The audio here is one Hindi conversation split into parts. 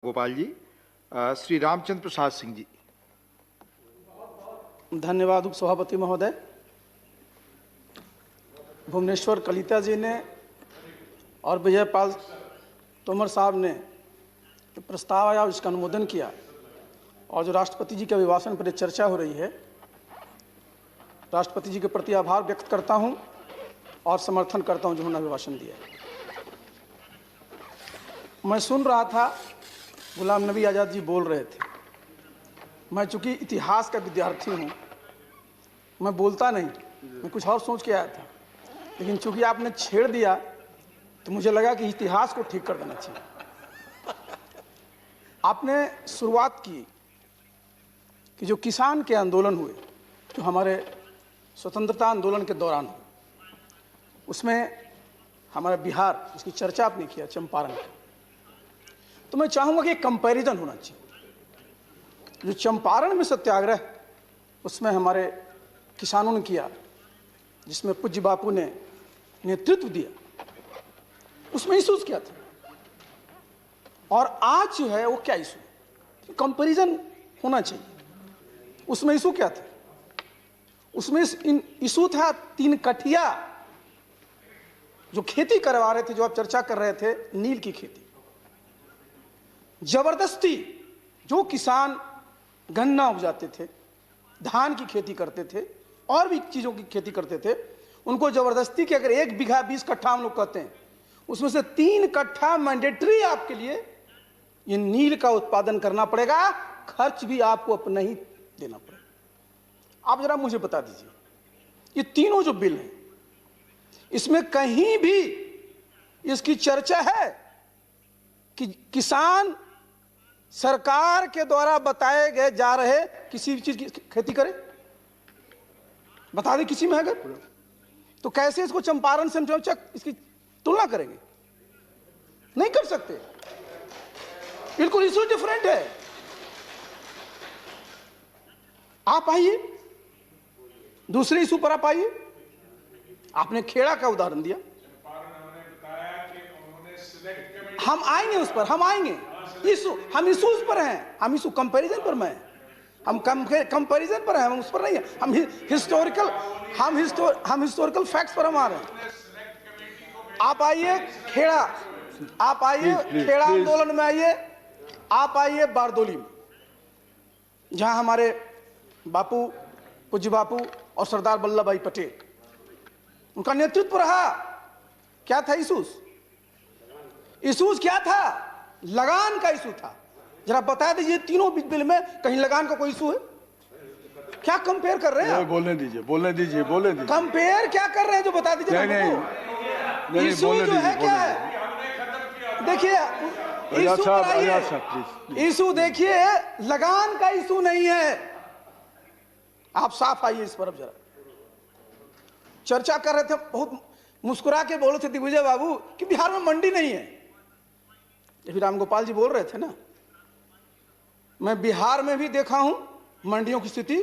गोपाल जी, श्री रामचंद्र प्रसाद सिंह जी। धन्यवाद उपसभापति महोदय। भुवनेश्वर कलिता जी ने और विजयपाल तोमर साहब ने प्रस्ताव आया, उसका अनुमोदन किया और जो राष्ट्रपति जी के अभिभाषण पर चर्चा हो रही है, राष्ट्रपति जी के प्रति आभार व्यक्त करता हूं और समर्थन करता हूं जो उन्होंने अभिभाषण दिया। मैं सुन रहा था, गुलाम नबी आज़ाद जी बोल रहे थे। मैं चूंकि इतिहास का विद्यार्थी हूँ, मैं बोलता नहीं, मैं कुछ और सोच के आया था, लेकिन चूंकि आपने छेड़ दिया तो मुझे लगा कि इतिहास को ठीक कर देना चाहिए। आपने शुरुआत की कि जो किसान के आंदोलन हुए, जो हमारे स्वतंत्रता आंदोलन के दौरान हुए, उसमें हमारा बिहार, इसकी चर्चा आपने किया, चंपारण का। तो मैं चाहूंगा कि एक कंपैरिजन होना चाहिए। जो चंपारण में सत्याग्रह उसमें हमारे किसानों ने किया, जिसमें पूज्य बापू ने नेतृत्व दिया, उसमें इशूज क्या थे और आज जो है वो क्या इशू है, कंपैरिजन होना चाहिए। उसमें इशू क्या थे? उसमें इशू था 3 कठिया जो खेती करवा रहे थे, जो आप चर्चा कर रहे थे, नील की खेती। जबरदस्ती जो किसान गन्ना उपजाते थे, धान की खेती करते थे और भी चीजों की खेती करते थे, उनको जबरदस्ती कि अगर 1 बीघा 20 कट्ठा हम लोग कहते हैं, उसमें से 3 कट्ठा मैंडेटरी आपके लिए ये नील का उत्पादन करना पड़ेगा, खर्च भी आपको अपना ही देना पड़ेगा। आप जरा मुझे बता दीजिए, ये तीनों जो बिल हैं, इसमें कहीं भी इसकी चर्चा है कि किसान सरकार के द्वारा बताए गए जा रहे किसी भी चीज की खेती करे? बता दें किसी में अगर, तो कैसे इसको चंपारण से हम इसकी तुलना करेंगे? नहीं कर सकते, बिल्कुल इशू डिफरेंट है। आप आइए, दूसरे इशू पर आप आइए। आपने खेड़ा का उदाहरण दिया, हम आएंगे उस पर, हम आएंगे। इशू, हम इशूज पर हैं, हम इशू कंपैरिजन पर में, हम कंपैरिजन पर हैं, हम उस पर नहीं है। हम हिस्टोरिकल फैक्ट्स पर हम आ रहे हैं। आप आइए खेड़ा, आप आइए खेड़ा आंदोलन में आइए, आप आइए बारदोली में, जहां हमारे बापू, पूज्य बापू और सरदार वल्लभ भाई पटेल, उनका नेतृत्व रहा। क्या था इशूज? इशूज क्या था? लगान का इशू था। जरा बता दीजिए, तीनों बिल में कहीं लगान का कोई इशू है? क्या कंपेयर कर रहे हैं? बोलने दीजिए, बोलने दीजिए, बोलने दीजिए। कंपेयर क्या कर रहे हैं जो बता दीजिए। नहीं, इशू जो है क्या है? देखिए, इशू पर आइए। इशू देखिए, लगान का इशू नहीं है। आप साफ आइए इस पर। अब जरा चर्चा कर रहे थे, बहुत मुस्कुरा के बोल रहे थे दिग्विजय बाबू कि बिहार में मंडी नहीं है। ये राम गोपाल जी बोल रहे थे ना, मैं बिहार में भी देखा हूं मंडियों की स्थिति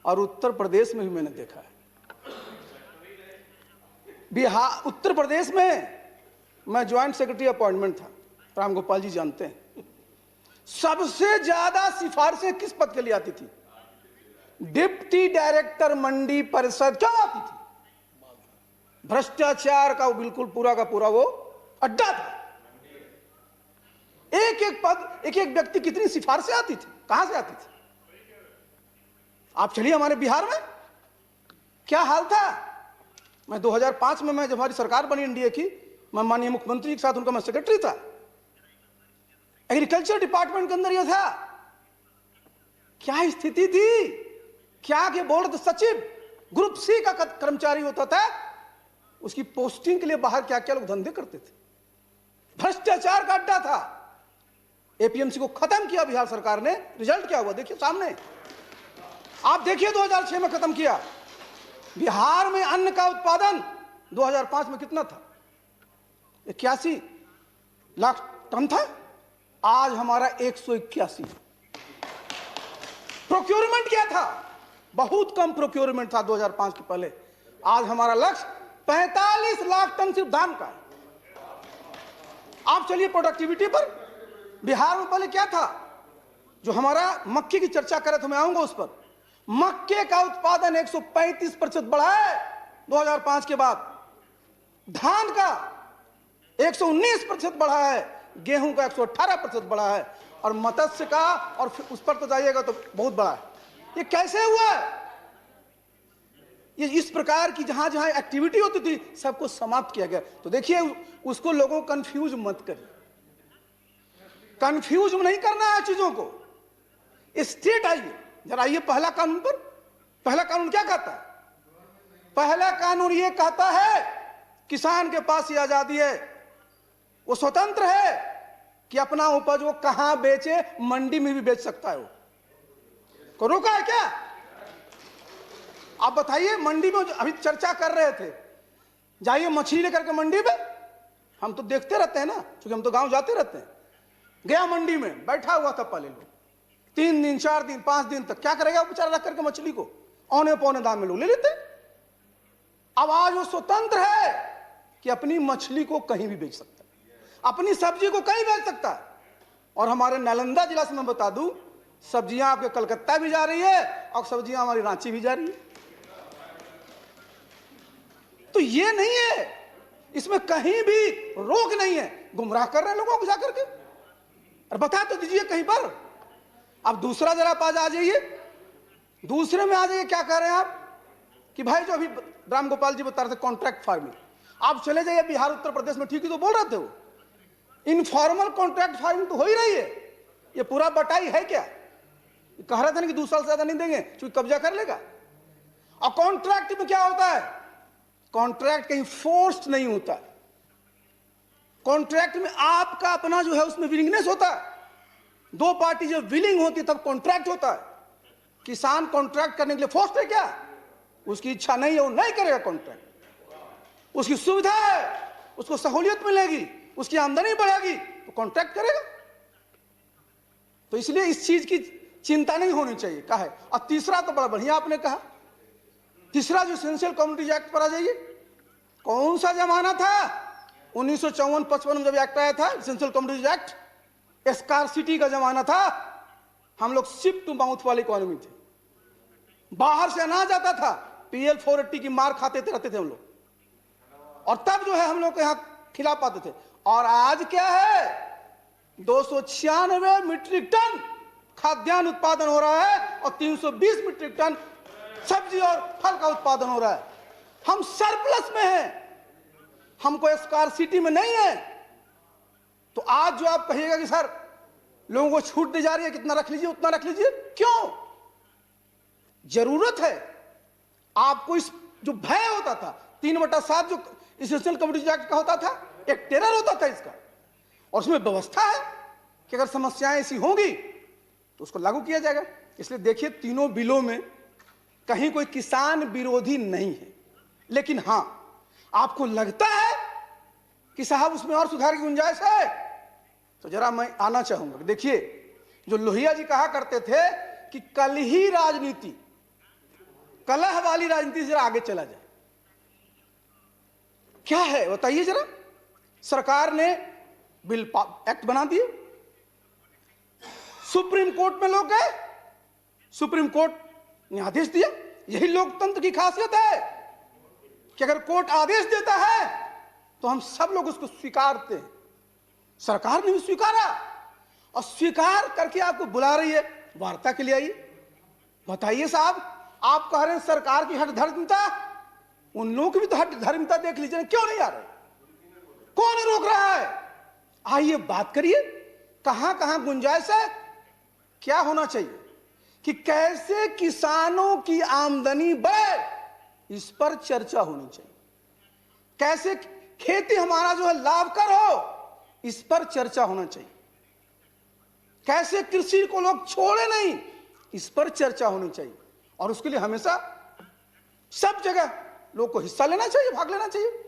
और उत्तर प्रदेश में भी मैंने देखा है। बिहार, उत्तर प्रदेश में मैं ज्वाइंट सेक्रेटरी अपॉइंटमेंट था, राम गोपाल जी जानते हैं। सबसे ज्यादा सिफारिशें किस पद के लिए आती थी? डिप्टी डायरेक्टर मंडी परिषद। क्यों आती थी? भ्रष्टाचार का बिल्कुल पूरा का पूरा वो अड्डा था। एक एक पद, एक एक व्यक्ति, कितनी सिफारिशें आती थी, कहां से आती थी? आप चलिए हमारे बिहार में क्या हाल था। मैं 2005 में, मैं जब हमारी सरकार बनी एनडीए की, मैं माननीय मुख्यमंत्री के साथ उनका मैं सेक्रेटरी था। एग्रीकल्चर डिपार्टमेंट के अंदर यह था। क्या स्थिति थी? क्या के बोर्ड सचिव ग्रुप सी का कर्मचारी होता था, उसकी पोस्टिंग के लिए बाहर क्या क्या लोग धंधे करते थे। भ्रष्टाचार का अड्डा था। एपीएमसी को खत्म किया बिहार सरकार ने। रिजल्ट क्या हुआ देखिए सामने, आप देखिए। 2006 में खत्म किया। बिहार में अन्न का उत्पादन 2005 में कितना था? 81 लाख टन था। आज हमारा 181। प्रोक्योरमेंट क्या था? बहुत कम प्रोक्योरमेंट था 2005 के पहले। आज हमारा लक्ष्य 45 लाख टन सिर्फ धान का है। आप चलिए प्रोडक्टिविटी पर, बिहार में पहले क्या था, जो हमारा मक्के की चर्चा करे तो मैं आऊंगा उस पर। मक्के का उत्पादन 135% बढ़ा है 2005 के बाद, धान का 119% बढ़ा है, गेहूं का 118% बढ़ा है, और मत्स्य का, और फिर उस पर तो जाइएगा तो बहुत बड़ा है। ये कैसे हुआ है? ये इस प्रकार की जहां जहां एक्टिविटी होती थी सबको समाप्त किया गया। तो देखिए, उसको लोगों को कंफ्यूज मत करिए, कंफ्यूज नहीं करना है चीजों को। स्टेट आइए जरा, आइए पहला कानून पर। पहला कानून क्या कहता है? पहला कानून ये कहता है किसान के पास ये आजादी है, वो स्वतंत्र है कि अपना उपज वो कहां बेचे, मंडी में भी बेच सकता है। वो को रोका है क्या? आप बताइए, मंडी में अभी चर्चा कर रहे थे, जाइए मछली लेकर के मंडी में, हम तो देखते रहते हैं ना, क्योंकि हम तो गांव जाते रहते हैं। गया मंडी में, बैठा हुआ था पहले लोग 3 दिन 4 दिन 5 दिन तक, क्या करेगा बेचारा रख करके मछली को, औने पौने दाम में लोग ले लेते। अब आज वो स्वतंत्र है कि अपनी मछली को कहीं भी बेच सकता है, अपनी सब्जी को कहीं बेच सकता है। और हमारे नालंदा जिला से मैं बता दूं, सब्जियां आपके कलकत्ता भी जा रही है और सब्जियां हमारी रांची भी जा रही है। तो ये नहीं है, इसमें कहीं भी रोक नहीं है। गुमराह कर रहे हैं लोगों को जाकर के, और बता तो दीजिए कहीं पर। अब दूसरा जरा आप आ जाइए, दूसरे में आ जाइए। क्या कह रहे हैं आप कि भाई जो अभी राम गोपाल जी बता रहे थे कॉन्ट्रैक्ट फार्मिंग, आप चले जाइए बिहार उत्तर प्रदेश में, ठीक ही तो बोल रहे थे वो। इनफॉर्मल कॉन्ट्रैक्ट फार्मिंग तो हो ही रही है। ये पूरा बटाई है क्या? कह रहे थे ना कि 2 साल से ज्यादा नहीं देंगे क्योंकि कब्जा कर लेगा। और कॉन्ट्रैक्ट में क्या होता है? कॉन्ट्रैक्ट कहीं फोर्स्ड नहीं होता। कॉन्ट्रैक्ट में आपका अपना जो है उसमें विलिंगनेस होता है। 2 पार्टी जब विलिंग होती है तब कॉन्ट्रैक्ट होता है। किसान कॉन्ट्रैक्ट करने के लिए फोर्स्ड है क्या? उसकी इच्छा नहीं है, वो नहीं करेगा कॉन्ट्रैक्ट। उसकी सुविधा है, उसको सहूलियत मिलेगी, उसकी आमदनी बढ़ेगी तो कॉन्ट्रैक्ट करेगा। तो इसलिए इस चीज की चिंता नहीं होनी चाहिए। कहा है। और तीसरा तो बड़ा बढ़िया आपने कहा, तीसरा जो एसेंशियल कम्युनिटीज एक्ट पर आ जाइए। कौन सा जमाना था? 1954-55 में जब एक्ट आया था, एसेंशियल कम्युनिटीज एक्ट, स्कार्सिटी का जमाना था। हम लोग शिप टू माउथ वाली इकोनॉमी थे, बाहर से अनाज आता था, PL 480 की मार खाते रहते थे हम लोग, और तब जो है हम लोग को यहां खिला पाते थे। और आज क्या है? 296 मीट्रिक टन खाद्यान्न उत्पादन हो रहा है और 320 मीट्रिक टन सब्जी और फल का उत्पादन हो रहा है। हम सरप्लस में हैं, हमको स्कार्सिटी में नहीं है। तो आज जो आप कहिएगा कि सर लोगों को छूट दी जा रही है, कितना रख लीजिए उतना रख लीजिए, क्यों? जरूरत है आपको। इस जो भय होता था 3/7 जो एसेंशियल कम्युनिटीज एक्ट का होता था, एक टेरर होता था इसका, और उसमें व्यवस्था है कि अगर समस्याएं ऐसी होंगी तो उसको लागू किया जाएगा। इसलिए देखिए, तीनों बिलों में कहीं कोई किसान विरोधी नहीं है। लेकिन हां, आपको लगता है कि साहब उसमें और सुधार की गुंजाइश है, तो जरा मैं आना चाहूंगा। देखिए, जो लोहिया जी कहा करते थे कि कल ही राजनीति, कलह वाली राजनीति जरा आगे चला जाए, क्या है बताइए जरा। सरकार ने बिल एक्ट बना दिए, सुप्रीम कोर्ट में लोग गए, सुप्रीम कोर्ट ने आदेश दिया। यही लोकतंत्र की खासियत है कि अगर कोर्ट आदेश देता है तो हम सब लोग उसको स्वीकारते हैं। सरकार ने भी स्वीकारा, और स्वीकार करके आपको बुला रही है वार्ता के लिए। आइए बताइए साहब, आप कह रहे हैं सरकार की हठ धर्मिता, उन लोगों की भी तो हठ धर्मिता देख लीजिए, क्यों नहीं आ रहे? कौन रोक रहा है? आइए बात करिए, कहां कहां गुंजाइश है, क्या होना चाहिए कि कैसे किसानों की आमदनी बढ़े, इस पर चर्चा होनी चाहिए। कैसे खेती हमारा जो है लाभकर हो, इस पर चर्चा होना चाहिए। कैसे कृषि को लोग छोड़े नहीं, इस पर चर्चा होनी चाहिए। और उसके लिए हमेशा सब जगह लोग को हिस्सा लेना चाहिए, भाग लेना चाहिए।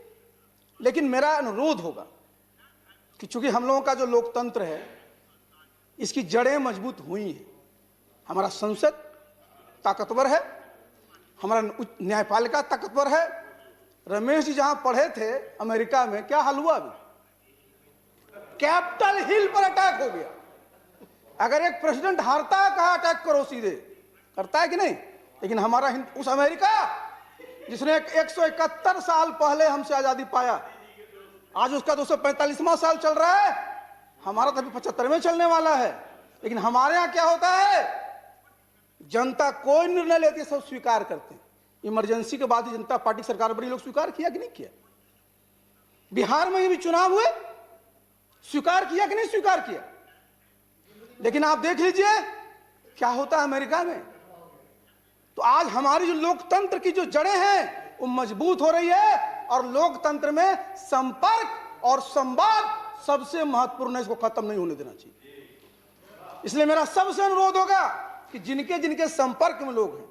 लेकिन मेरा अनुरोध होगा कि चूंकि हम लोगों का जो लोकतंत्र है, इसकी जड़ें मजबूत हुई हैं, हमारा संसद ताकतवर है, हमारा न्यायपालिका ताकतवर है। रमेश जी जहां पढ़े थे अमेरिका में, क्या हाल हुआ? अभी कैपिटल हिल पर अटैक हो गया। अगर एक प्रेसिडेंट हारता है, कहा अटैक करो सीधे, करता है कि नहीं? लेकिन हमारा उस अमेरिका जिसने 171 साल पहले हमसे आजादी पाया, आज उसका 245वां साल चल रहा है, हमारा तो अभी 75वें चलने वाला है। लेकिन हमारे यहां क्या होता है, जनता कोई निर्णय लेती है, सब स्वीकार करते हैं। इमरजेंसी के बाद ही जनता पार्टी सरकार बड़ी, लोग स्वीकार किया कि नहीं किया? बिहार में भी चुनाव हुए, स्वीकार किया कि नहीं स्वीकार किया? लेकिन आप देख लीजिए क्या होता है अमेरिका में। तो आज हमारी जो लोकतंत्र की जो जड़ें हैं वो मजबूत हो रही है, और लोकतंत्र में संपर्क और संवाद सबसे महत्वपूर्ण है, इसको खत्म नहीं होने देना चाहिए। इसलिए मेरा सबसे अनुरोध होगा कि जिनके जिनके संपर्क में लोग हैं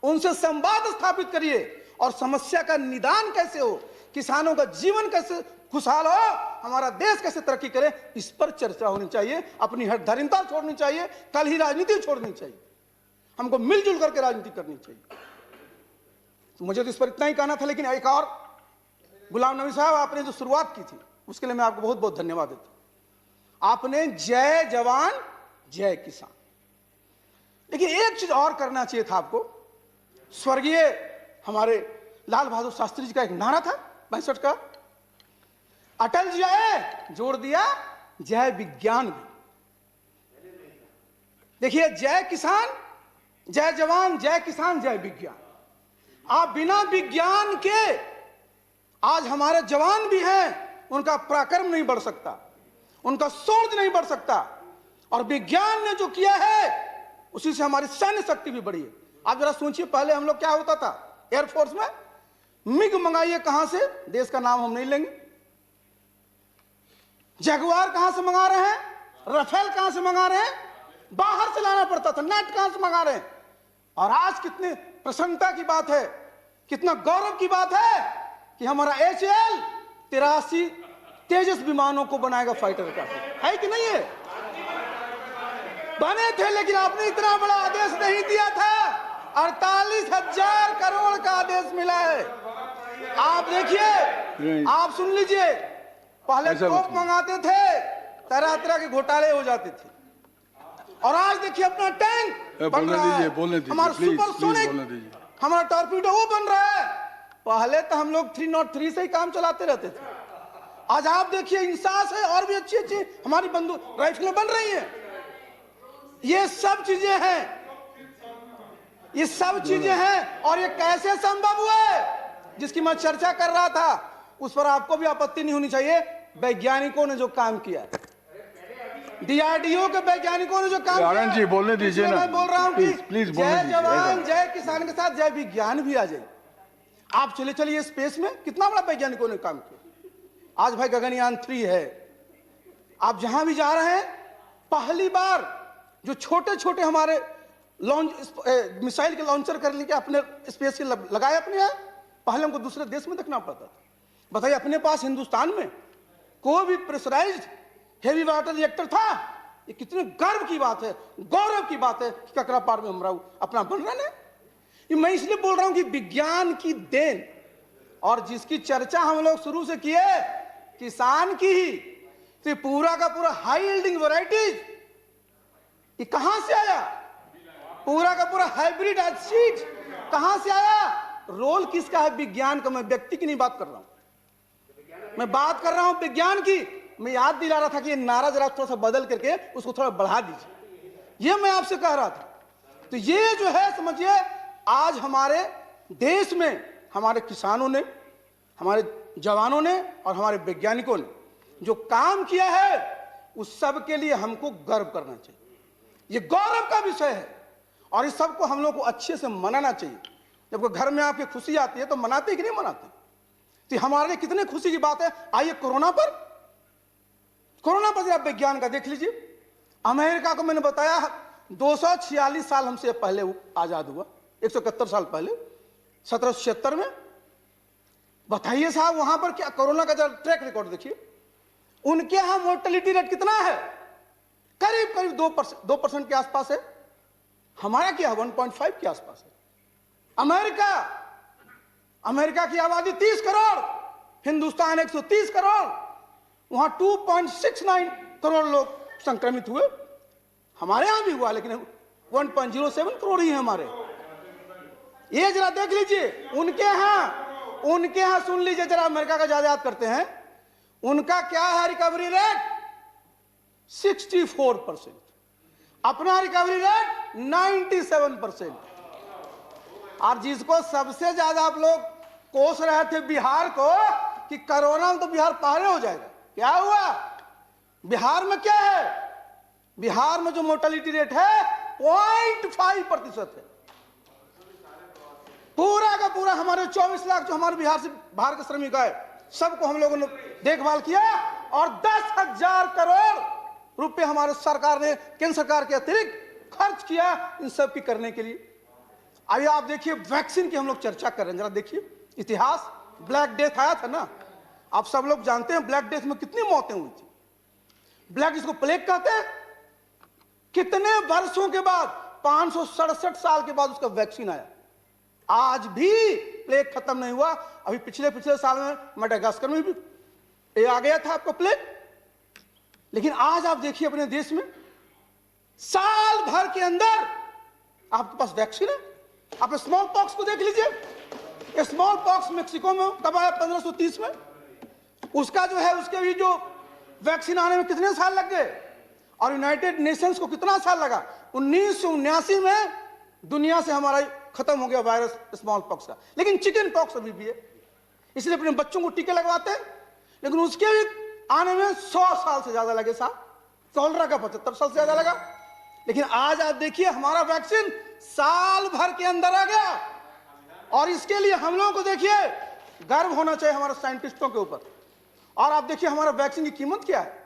उनसे संवाद स्थापित करिए, और समस्या का निदान कैसे हो, किसानों का जीवन कैसे खुशहाल हो, हमारा देश कैसे तरक्की करे, इस पर चर्चा होनी चाहिए। अपनी हठधर्मिता छोड़नी चाहिए, कल ही राजनीति छोड़नी चाहिए, हमको मिलजुल करके राजनीति करनी चाहिए। तो मुझे तो इस पर इतना ही कहना था। लेकिन एक और, गुलाम नबी साहब, आपने जो शुरुआत की थी उसके लिए मैं आपको बहुत बहुत धन्यवाद देता हूं। आपने जय जवान जय किसान, लेकिन एक चीज और करना चाहिए था आपको। स्वर्गीय हमारे लाल बहादुर शास्त्री जी का एक नारा था 65 का, अटल जी आए जोड़ दिया जय विज्ञान भी। देखिए, जय किसान, जय जवान, जय किसान, जय विज्ञान। आप बिना विज्ञान के, आज हमारे जवान भी हैं, उनका पराक्रम नहीं बढ़ सकता, उनका शौर्य नहीं बढ़ सकता, और विज्ञान ने जो किया है उसी से हमारी सैन्य शक्ति भी बढ़ी है। आप जरा सोचिए, पहले हम लोग क्या होता था एयरफोर्स में, मिग मंगाइए कहां से, देश का नाम हम नहीं लेंगे, जगुआर कहां से मंगा रहे हैं, राफेल कहां से मंगा रहे हैं, बाहर से लाना पड़ता था, नेट कहां से मंगा रहे हैं। और आज कितनी प्रसन्नता की बात है, कितना गौरव की बात है कि हमारा HAL 83 तेजस विमानों को बनाएगा फाइटर का, है कि नहीं है? बने थे, लेकिन आपने इतना बड़ा आदेश नहीं दिया था। 48,000 करोड़ का आदेश मिला है। आप देखिए, आप सुन लीजिए, पहले तोप मंगाते थे, तरह तरह के घोटाले हो जाते थे, और आज देखिए अपना टैंक बन रहा है, हमारा सुपरसोनिक, हमारा टॉर्पीडो वो बन रहा है। पहले तो हम लोग 303 से ही काम चलाते रहते थे, आज आप देखिए इंसास है, और भी अच्छी अच्छी हमारी बंदूक राइफलें बन रही हैं। ये सब चीजें हैं, ये सब चीजें हैं, और ये कैसे संभव हुआ है जिसकी मैं चर्चा कर रहा था, उस पर आपको भी आपत्ति नहीं होनी चाहिए। वैज्ञानिकों ने जो काम किया, DRDO के वैज्ञानिकों ने जो काम किया, जी बोलने दीजिए ना, मैं बोल रहा हूं कि प्लीज जय जवान जय किसान के साथ जय विज्ञान भी आ जाए। आप चले चलिए स्पेस में, कितना बड़ा वैज्ञानिकों ने काम किया। आज भाई गगनयान 3 है, आप जहां भी जा रहे हैं, पहली बार जो छोटे छोटे हमारे लॉन्च मिसाइल के लॉन्चर कर लेके अपने स्पेस के लगाए अपने यहाँ, पहले हमको दूसरे देश में देखना पड़ता था। बताइए, अपने पास हिंदुस्तान में कोई भी प्रेशराइज्ड हेवी वाटर रिएक्टर था? ये कितने गर्व की बात है, गौरव की बात है कि ककरापार में हमारा अपना बन रहा है। ये मैं इसलिए बोल रहा हूं कि विज्ञान की देन, और जिसकी चर्चा हम लोग शुरू से किए, किसान की ही, तो पूरा का पूरा हाई यील्डिंग वैरायटीज ये कहां से आया? पूरा का पूरा हाइब्रिड सीड कहां से आया? रोल किसका है विज्ञान का? मैं व्यक्ति की नहीं बात कर रहा हूं, मैं बात कर रहा हूं विज्ञान की। मैं याद दिला रहा था कि ये नारा जरा थोड़ा सा बदल करके उसको थोड़ा बढ़ा दीजिए, ये मैं आपसे कह रहा था। तो ये जो है, समझिए, आज हमारे देश में हमारे किसानों ने, हमारे जवानों ने और हमारे वैज्ञानिकों ने जो काम किया है, उस सब के लिए हमको गर्व करना चाहिए। ये गौरव का विषय है, और इस सब को हम लोग को अच्छे से मनाना चाहिए। जब कोई घर में आपकी खुशी आती है तो मनाते कि नहीं मनाते? तो हमारे लिए कितने खुशी की बात है। आइए कोरोना पर आप विज्ञान का देख लीजिए। अमेरिका को मैंने बताया 246 साल हमसे पहले आजाद हुआ, 171 साल पहले, 1776 में। बताइए साहब, वहां पर क्या कोरोना का जब ट्रैक रिकॉर्ड देखिए, उनके यहां मोर्टेलिटी रेट कितना है? करीब करीब 2% के आसपास है। हमारा क्या 1.5 के आसपास है। अमेरिका की आबादी 30 करोड़, हिंदुस्तान 130 करोड़, वहां 2.69 करोड़ लोग संक्रमित हुए। हमारे यहाँ भी हुआ, लेकिन 1.07 करोड़ ही है हमारे। ये जरा देख लीजिए उनके यहाँ सुन लीजिए जरा, अमेरिका का ज्यादा याद करते हैं, उनका क्या है रिकवरी रेट 64%, अपना रिकवरी रेट 97%। और जिसको सबसे ज्यादा आप लोग कोस रहे थे बिहार को कि कोरोना में तो बिहार पहले हो जाएगा, क्या हुआ? बिहार में क्या है? बिहार में जो मोर्टेलिटी रेट है 0.5% है। पूरा का पूरा हमारे 24 लाख जो हमारे बिहार से बाहर के श्रमिक आए, सबको हम लोगों ने देखभाल किया और 10,000 करोड़ रुपए हमारे सरकार ने केंद्र सरकार के अतिरिक्त खर्च किया इन सब की करने के लिए। अभी आप देखिए वैक्सीन की हम लोग चर्चा कर रहे हैं, जरा देखिए इतिहास। ब्लैक डेथ आया था ना, आप सब लोग जानते हैं ब्लैक डेथ में कितनी मौतें हुई थी। ब्लैक जिसको प्लेग कहते हैं, कितने वर्षों के बाद 567 साल के बाद उसका वैक्सीन आया। आज भी प्लेग खत्म नहीं हुआ। अभी पिछले साल में मेडागास्कर में भी ये आ गया था आपको प्लेग, लेकिन आज आप देखिए अपने देश में साल भर के अंदर आपके पास वैक्सीन है। आप स्मॉल पॉक्स को देख लीजिए, स्मॉल पॉक्स मेक्सिको में कब आया? 1530 में। उसका जो है उसके भी जो वैक्सीन आने में कितने साल लग गए, और यूनाइटेड नेशंस को कितना साल लगा? 1979 में दुनिया से हमारा खत्म हो गया वायरस स्मॉल पॉक्स का। लेकिन चिकन पॉक्स अभी भी है, इसलिए अपने बच्चों को टीके लगवाते हैं, लेकिन उसके भी आने में 100 साल से ज्यादा लगे साहब। कोलरा का 75 साल से ज्यादा लगा, लेकिन आज आप देखिए हमारा वैक्सीन साल भर के अंदर आ गया। और इसके लिए हम लोगों को देखिए गर्व होना चाहिए हमारे साइंटिस्टों के ऊपर। और आप देखिए हमारा वैक्सीन की कीमत क्या है।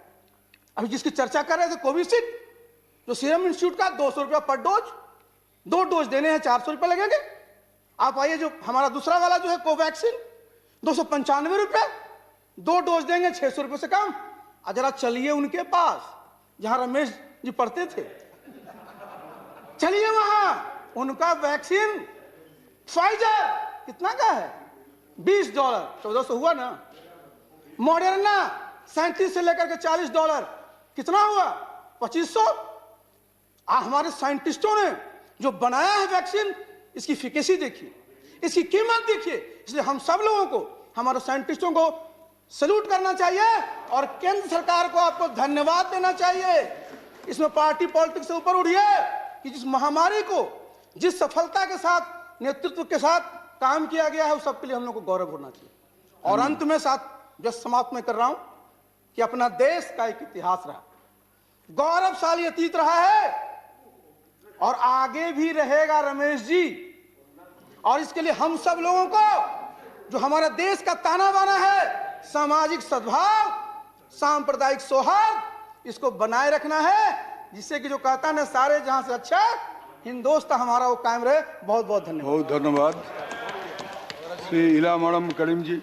अभी जिसकी चर्चा कर रहे थे कोविशील्ड, जो सीरम इंस्टीट्यूट का 200 रुपया पर डोज, 2 डोज देने हैं 400 रुपये लगेंगे। आप आइए जो हमारा दूसरा वाला जो है कोवैक्सीन 295 रुपये, 2 डोज देंगे 600 रुपये से कम। जरा चलिए उनके पास जहां रमेश जी पढ़ते थे, चलिए वहां, उनका वैक्सीन फाइजर कितना का है? $20, 1400 हुआ ना। मॉडर्ना 37 से लेकर के $40, कितना हुआ? 2500। हमारे साइंटिस्टों ने जो बनाया है वैक्सीन, इसकी इफिकेसी देखिए, इसकी कीमत देखिए। इसलिए हम सब लोगों को, हमारे साइंटिस्टों को सैल्यूट करना चाहिए और केंद्र सरकार को आपको धन्यवाद देना चाहिए। इसमें पार्टी पॉलिटिक्स से ऊपर उठिए कि जिस महामारी को जिस सफलता के साथ, नेतृत्व के साथ काम किया गया है, उस सब के लिए हम लोग को गौरव होना चाहिए। और अंत में साथ जो समाप्त में कर रहा हूं कि अपना देश का एक इतिहास रहा, गौरवशाली अतीत रहा है और आगे भी रहेगा रमेश जी। और इसके लिए हम सब लोगों को जो हमारे देश का ताना बाना है, सामाजिक सद्भाव, सांप्रदायिक सौहार्द, इसको बनाए रखना है, जिससे कि जो कहता है ना सारे जहां से अच्छा हिंदुस्तान हमारा वो कायम रहे। बहुत बहुत धन्यवाद। बहुत धन्यवाद श्री इला मैडम करीम जी।